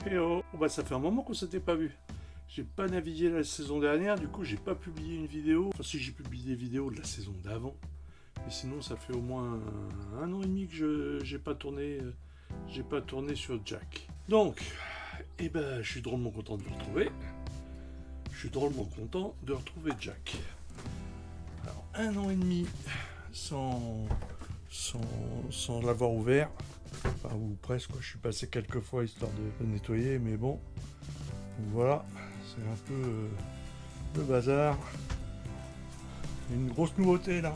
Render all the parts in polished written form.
Eh oh, bah ça fait un moment qu'on s'était pas vu. J'ai pas navigué la saison dernière, du coup j'ai pas publié une vidéo. Enfin si j'ai publié des vidéos de la saison d'avant. Mais sinon ça fait au moins un an et demi que j'ai pas tourné sur Jack. Donc, eh ben je suis drôlement content de le retrouver. Je suis drôlement content de retrouver Jack. Alors un an et demi sans l'avoir ouvert. Enfin, ou presque, quoi. Je suis passé quelques fois histoire de nettoyer, mais bon, donc voilà, c'est un peu le bazar. Une grosse nouveauté là.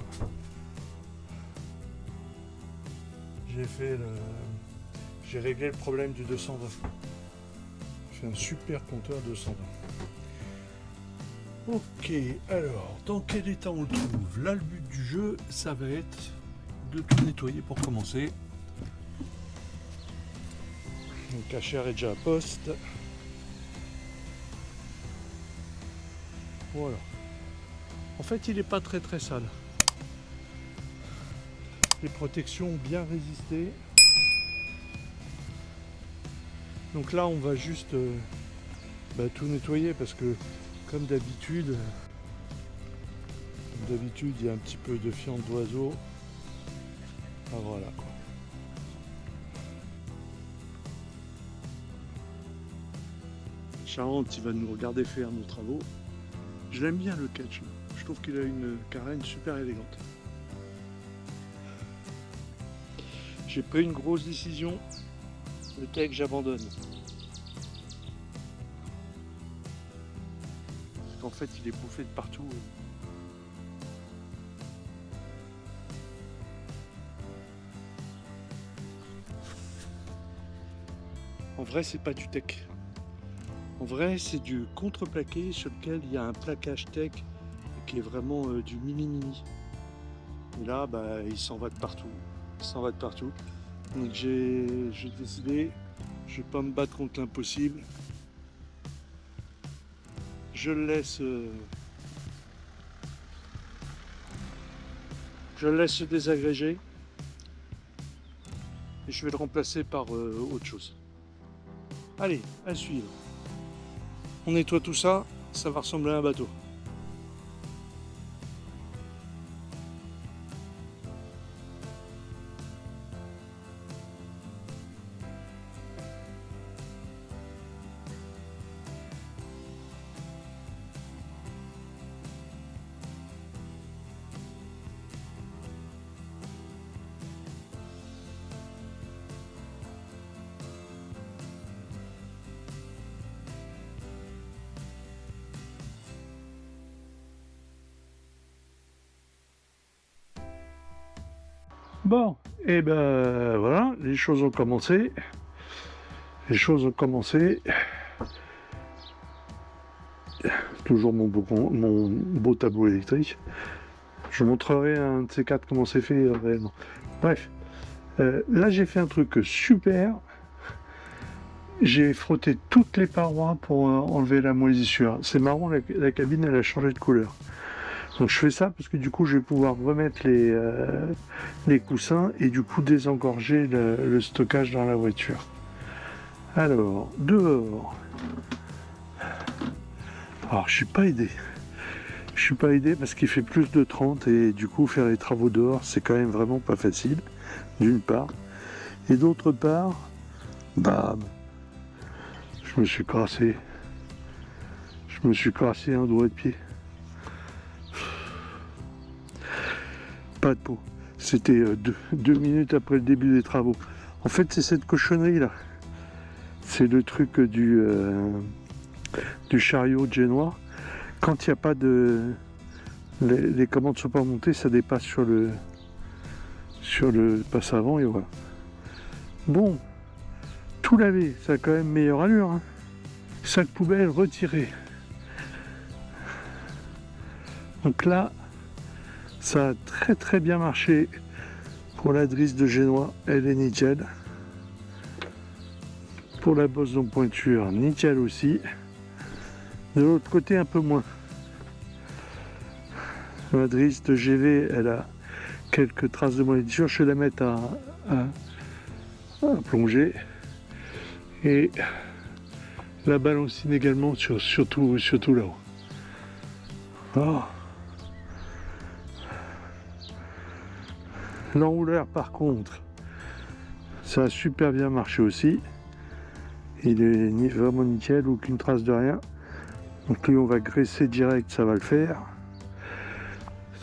J'ai réglé le problème du 220. J'ai fait un super compteur 220. Ok, alors, dans quel état on le trouve? Là, le but du jeu, ça va être de tout nettoyer pour commencer. Le cachère est déjà à poste. Voilà. En fait, il n'est pas très très sale. Les protections ont bien résisté. Donc là, on va juste tout nettoyer parce que, comme d'habitude, il y a un petit peu de fiente d'oiseau. Ah, voilà quoi. Charente, il va nous regarder faire nos travaux. Je l'aime bien le catch. Je trouve qu'il a une carène super élégante. J'ai pris une grosse décision. Le tech, j'abandonne. Parce qu'en fait, il est bouffé de partout. En vrai, c'est pas du tech. En vrai, c'est du contreplaqué sur lequel il y a un plaquage tech qui est vraiment du mini-mini. Et là, il s'en va de partout. Donc j'ai décidé, je vais pas me battre contre l'impossible. Je le laisse se désagréger. Et je vais le remplacer par autre chose. Allez, à suivre. On nettoie tout ça, ça va ressembler à un bateau. Bon, et ben voilà, les choses ont commencé. Toujours mon beau tableau électrique. Je montrerai un de ces quatre comment c'est fait réellement. Bref, là j'ai fait un truc super. J'ai frotté toutes les parois pour enlever la moisissure. C'est marrant, la cabine elle a changé de couleur. Donc je fais ça parce que du coup je vais pouvoir remettre les coussins et du coup désengorger le stockage dans la voiture. Alors, dehors. Alors je suis pas aidé. Parce qu'il fait plus de 30 et du coup faire les travaux dehors c'est quand même vraiment pas facile, d'une part. Et d'autre part, bam, je me suis crassé un doigt de pied. Pas de peau. C'était 2 minutes après le début des travaux. En fait, c'est cette cochonnerie là. C'est le truc du chariot génois. Quand il n'y a pas de... Les commandes ne sont pas montées, ça dépasse sur le passe avant et voilà. Bon, tout lavé, ça a quand même meilleure allure. Hein. Sac poubelle retiré. Donc là, ça a très très bien marché pour la drisse de génois, elle est nickel. Pour la bosse de pointure, nickel aussi. De l'autre côté, un peu moins. La drisse de GV, elle a quelques traces de moisissure. Je vais la mettre à plonger. Et La balancine également, surtout là-haut. Oh. L'enrouleur par contre, ça a super bien marché aussi. Il est vraiment nickel, aucune trace de rien. Donc lui on va graisser direct, ça va le faire.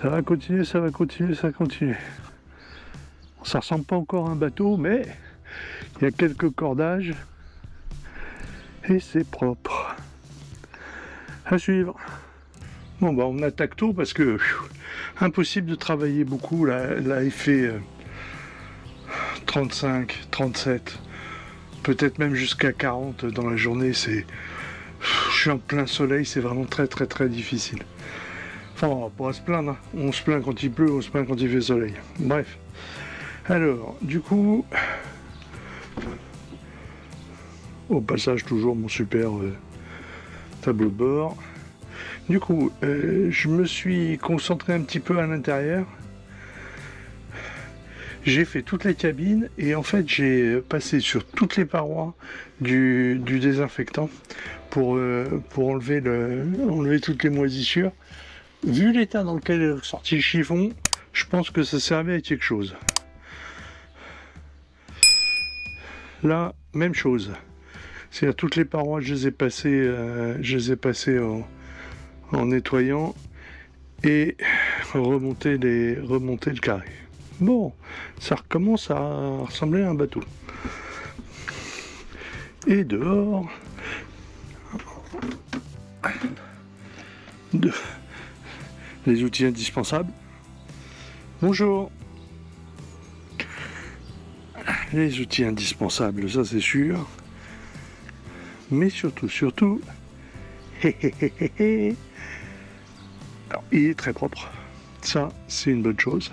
Ça va continuer, ça va continuer, ça va continuer. Ça ressemble pas encore à un bateau, mais il y a quelques cordages. Et c'est propre. À suivre. Bon bah on attaque tôt parce que impossible de travailler beaucoup. Là il fait 35, 37, peut-être même jusqu'à 40 dans la journée. Je suis en plein soleil, c'est vraiment très très très difficile. Enfin on va pas se plaindre, hein. On se plaint quand il pleut, on se plaint quand il fait soleil. Bref. Alors, du coup, au passage toujours mon super tableau de bord. Du coup, je me suis concentré un petit peu à l'intérieur. J'ai fait toutes les cabines et en fait j'ai passé sur toutes les parois du désinfectant pour enlever toutes les moisissures. Vu l'état dans lequel est sorti le chiffon, je pense que ça servait à quelque chose. Là, même chose. C'est-à-dire toutes les parois, je les ai passées en nettoyant et remonter le carré. Bon, ça recommence à ressembler à un bateau. Et dehors, les outils indispensables. Bonjour. Les outils indispensables, ça c'est sûr. Mais surtout, alors, il est très propre. Ça, c'est une bonne chose.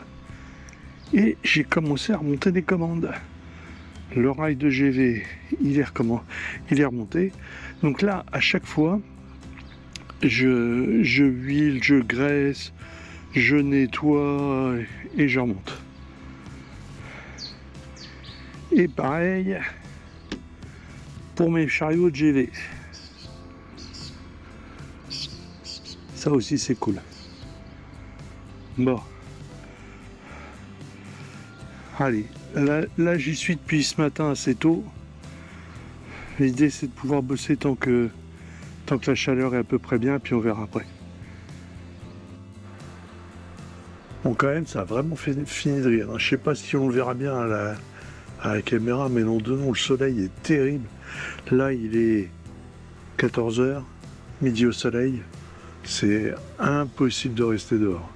Et j'ai commencé à remonter des commandes. Le rail de GV, il est remonté. Donc là, à chaque fois, je huile, je graisse, je nettoie et je remonte. Et pareil pour mes chariots de GV. Ça aussi c'est cool. Bon. Allez, là j'y suis depuis ce matin assez tôt. L'idée c'est de pouvoir bosser tant que la chaleur est à peu près bien, puis on verra après. Bon quand même ça a vraiment fini de rire. Je sais pas si on le verra bien à la caméra, mais non, le soleil est terrible. Là il est 14h, midi au soleil. C'est impossible de rester dehors.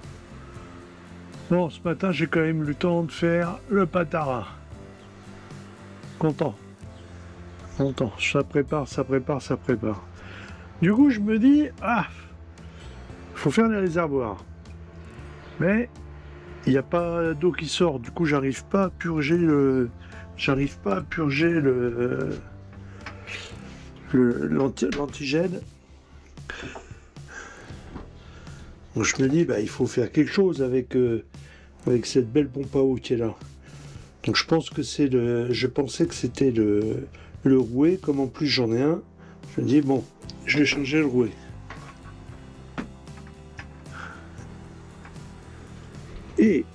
Bon, ce matin, j'ai quand même eu le temps de faire le patara. Content. Ça prépare. Du coup, je me dis, faut faire les réservoirs. Mais, il n'y a pas d'eau qui sort. Du coup, j'arrive pas à purger l'antigène. Donc je me dis, il faut faire quelque chose avec cette belle pompe à eau qui est là. Donc je pensais que c'était le rouet, comme en plus j'en ai un. Je me dis, bon, je vais changer le rouet. Et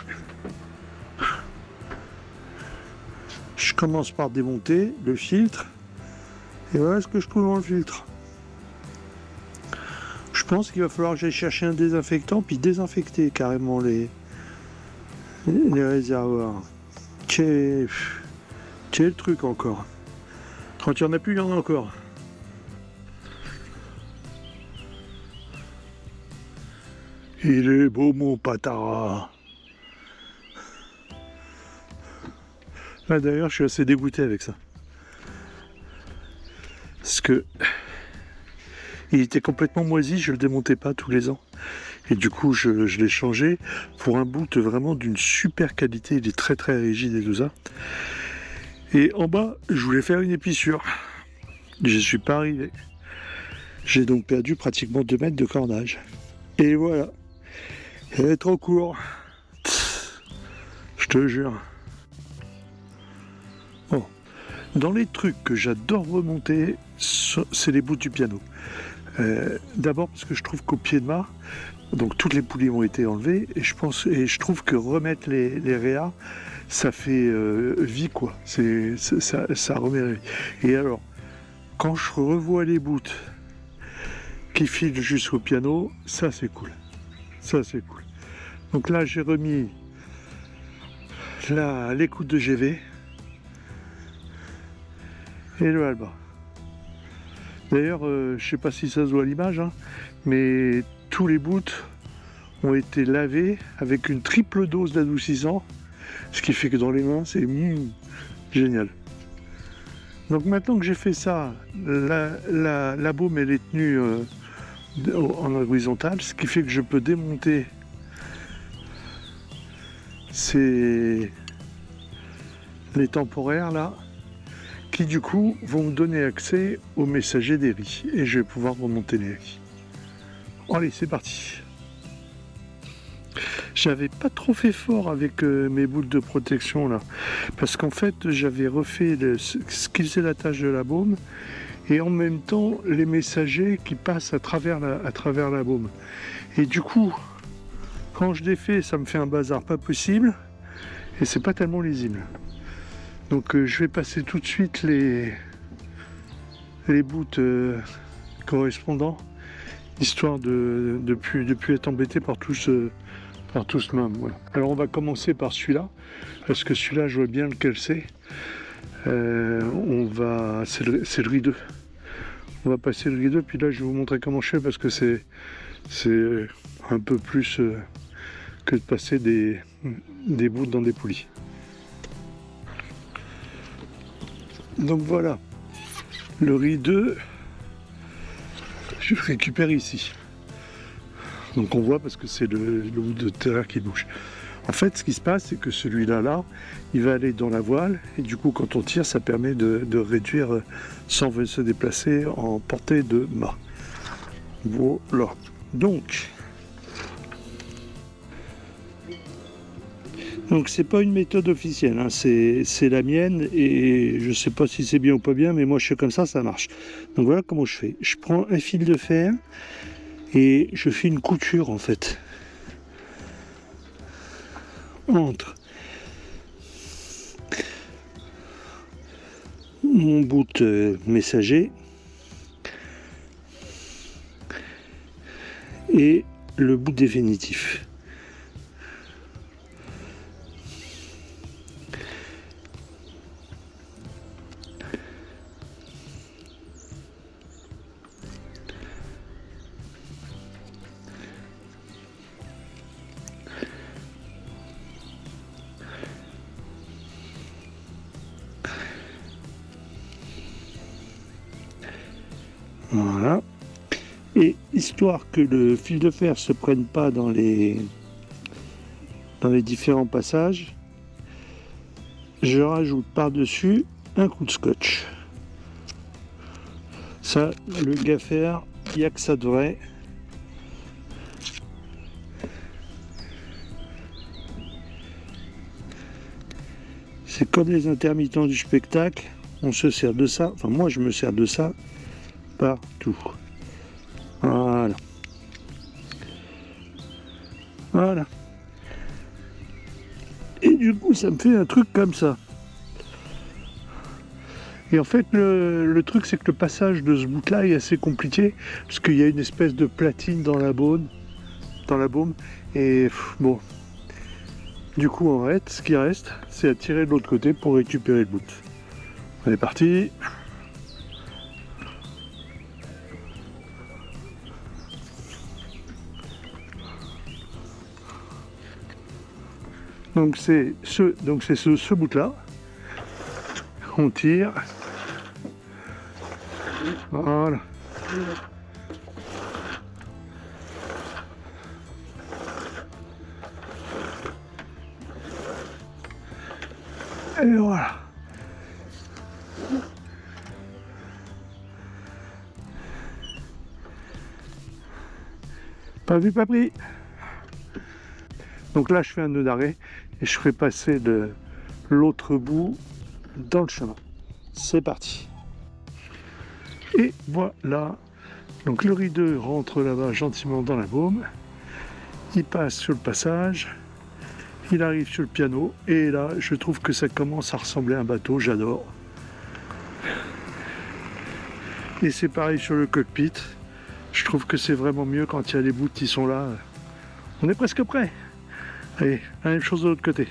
je commence par démonter le filtre. Et voilà ce que je trouve dans le filtre. Je pense qu'il va falloir que j'aille chercher un désinfectant puis désinfecter carrément les réservoirs. Quel truc encore. Quand il n'y en a plus, il y en a encore. Il est beau mon patara. Là d'ailleurs, je suis assez dégoûté avec ça. Parce que il était complètement moisi, je le démontais pas tous les ans. Et du coup, je l'ai changé pour un bout vraiment d'une super qualité. Il est très très rigide et tout ça. Et en bas, je voulais faire une épissure. Je suis pas arrivé. J'ai donc perdu pratiquement 2 mètres de cordage. Et voilà. Elle est trop court. Je te jure. Bon. Dans les trucs que j'adore remonter, c'est les bouts du piano. D'abord parce que je trouve qu'au pied de mât, donc toutes les poulies ont été enlevées, et je trouve que remettre les réas, ça fait vie, quoi. Ça remet la vie. Et alors, quand je revois les bouts qui filent jusqu'au piano, ça c'est cool. Ça c'est cool. Donc là j'ai remis l'écoute de GV et le Alba. D'ailleurs, je sais pas si ça se voit à l'image, hein, mais tous les bouts ont été lavés avec une triple dose d'adoucissant, ce qui fait que dans les mains c'est génial. Donc maintenant que j'ai fait ça, la baume elle est tenue en horizontale, ce qui fait que je peux démonter les temporaires là, qui du coup vont me donner accès au messager des riz, et je vais pouvoir remonter les riz. Allez, c'est parti. J'avais pas trop fait fort avec mes boules de protection là, parce qu'en fait j'avais refait ce qui faisait la tâche de la baume, et en même temps les messagers qui passent à travers la baume. Et du coup, quand je défais, ça me fait un bazar pas possible, et c'est pas tellement lisible. Donc je vais passer tout de suite les bouts correspondants, histoire de plus être embêté par tout ce même. Voilà. Alors on va commencer par celui-là, parce que celui-là je vois bien lequel c'est. C'est le riz 2. On va passer le riz 2, puis là je vais vous montrer comment je fais, parce que c'est un peu plus que de passer des bouts dans des poulies. Donc voilà, le riz 2, je récupère ici. Donc on voit, parce que c'est le bout de terre qui bouge. En fait, ce qui se passe, c'est que celui-là, il va aller dans la voile, et du coup, quand on tire, ça permet de réduire sans se déplacer en portée de mât. Voilà. Donc c'est pas une méthode officielle, hein. C'est la mienne, et je sais pas si c'est bien ou pas bien, mais moi je fais comme ça marche. Donc voilà comment je fais. Je prends un fil de fer et je fais une couture en fait entre mon bout messager et le bout définitif. Voilà. Et histoire que le fil de fer se prenne pas dans les différents passages, je rajoute par-dessus un coup de scotch. Ça, le gaffer, il n'y a que ça de vrai. C'est comme les intermittents du spectacle, on se sert de ça, enfin moi je me sers de ça partout. Voilà. Voilà. Et du coup, ça me fait un truc comme ça. Et en fait, le truc, c'est que le passage de ce bout-là est assez compliqué, parce qu'il y a une espèce de platine dans la baume, et bon. Du coup, en fait, ce qui reste, c'est à tirer de l'autre côté pour récupérer le bout. On est parti. Donc c'est ce bout-là. On tire. Voilà. Et voilà. Pas vu, pas pris. Donc là, je fais un nœud d'arrêt et je ferai passer l'autre bout dans le chemin. c'est parti. Et voilà, donc le rideau rentre là-bas gentiment dans la baume, il passe sur le passage, il arrive sur le piano, et là je trouve que ça commence à ressembler à un bateau, j'adore. Et c'est pareil sur le cockpit, je trouve que c'est vraiment mieux quand il y a les bouts qui sont là. On est presque prêt. Allez, la même chose de l'autre côté.